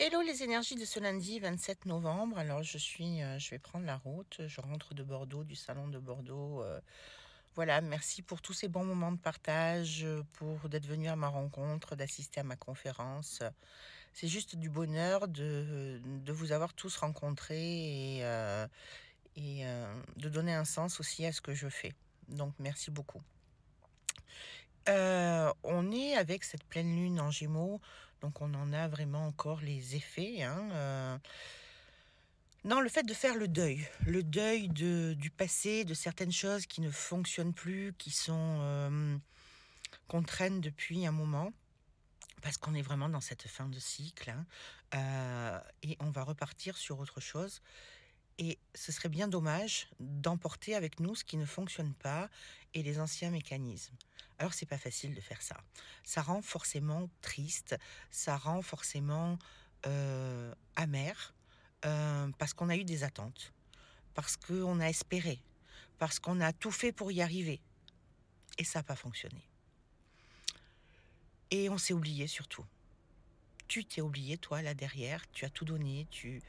Hello les énergies de ce lundi 27 novembre. Alors je vais prendre la route. Je rentre de Bordeaux, du salon de Bordeaux. Voilà, merci pour tous ces bons moments de partage, pour d'être venu à ma rencontre, d'assister à ma conférence. C'est juste du bonheur de vous avoir tous rencontrés et de donner un sens aussi à ce que je fais. Donc merci beaucoup. On est avec cette pleine lune en Gémeaux, donc on en a vraiment encore les effets, hein. Non, le fait de faire le deuil du passé, de certaines choses qui ne fonctionnent plus, qu'on traîne depuis un moment, parce qu'on est vraiment dans cette fin de cycle, hein, et on va repartir sur autre chose. Et ce serait bien dommage d'emporter avec nous ce qui ne fonctionne pas et les anciens mécanismes. Alors c'est pas facile de faire ça. Ça rend forcément triste, ça rend forcément amer, parce qu'on a eu des attentes, parce qu'on a espéré, parce qu'on a tout fait pour y arriver. Et ça n'a pas fonctionné. Et on s'est oublié surtout. Tu t'es oublié, toi, là derrière, tu as tout donné, tu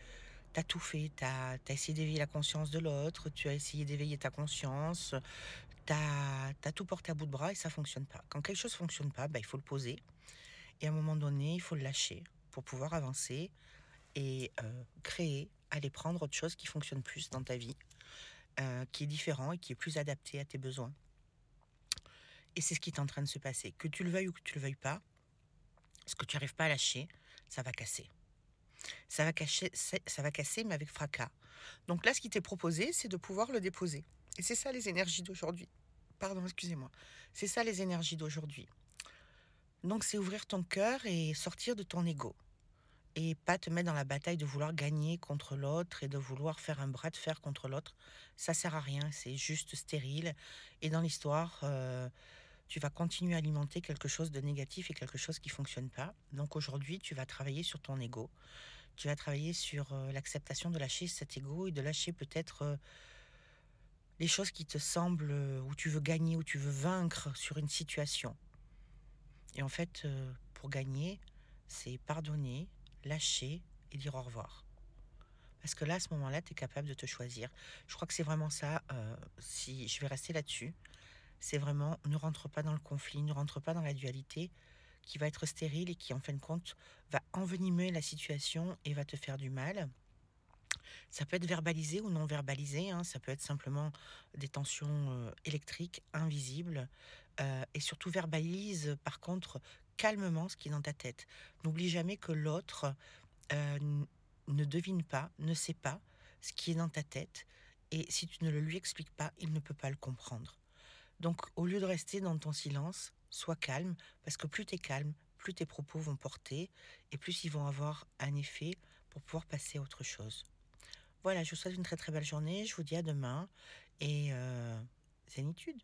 as tout fait, tu as essayé d'éveiller la conscience de l'autre, tu as essayé d'éveiller ta conscience, t'as tout porté à bout de bras et ça fonctionne pas. Quand quelque chose fonctionne pas, bah, il faut le poser. Et à un moment donné, il faut le lâcher pour pouvoir avancer et créer, aller prendre autre chose qui fonctionne plus dans ta vie, qui est différent et qui est plus adapté à tes besoins. Et c'est ce qui est en train de se passer. Que tu le veuilles ou que tu le veuilles pas, ce que tu n'arrives pas à lâcher, ça va casser. Ça va casser, mais avec fracas. Donc là, ce qui t'est proposé, c'est de pouvoir le déposer. Et c'est ça les énergies d'aujourd'hui. Pardon, excusez-moi. C'est ça les énergies d'aujourd'hui. Donc c'est ouvrir ton cœur et sortir de ton ego. Et pas te mettre dans la bataille de vouloir gagner contre l'autre et de vouloir faire un bras de fer contre l'autre. Ça sert à rien, c'est juste stérile. Et dans l'histoire, tu vas continuer à alimenter quelque chose de négatif et quelque chose qui fonctionne pas. Donc aujourd'hui, tu vas travailler sur ton ego. Tu vas travailler sur l'acceptation de lâcher cet ego et de lâcher peut-être les choses qui te semblent, où tu veux gagner, où tu veux vaincre sur une situation. Et en fait, pour gagner, c'est pardonner, lâcher et dire au revoir. Parce que là, à ce moment-là, tu es capable de te choisir. Je crois que c'est vraiment ça, si je vais rester là-dessus, c'est vraiment ne rentre pas dans le conflit, ne rentre pas dans la dualité qui va être stérile et qui, en fin de compte, va envenimer la situation et va te faire du mal. Ça peut être verbalisé ou non verbalisé, hein, ça peut être simplement des tensions électriques invisibles. Et surtout verbalise par contre calmement ce qui est dans ta tête. N'oublie jamais que l'autre ne devine pas, ne sait pas ce qui est dans ta tête. Et si tu ne le lui expliques pas, il ne peut pas le comprendre. Donc au lieu de rester dans ton silence, sois calme, parce que plus tu es calme, plus tes propos vont porter, et plus ils vont avoir un effet pour pouvoir passer à autre chose. Voilà, je vous souhaite une très très belle journée. Je vous dis à demain et zénitude.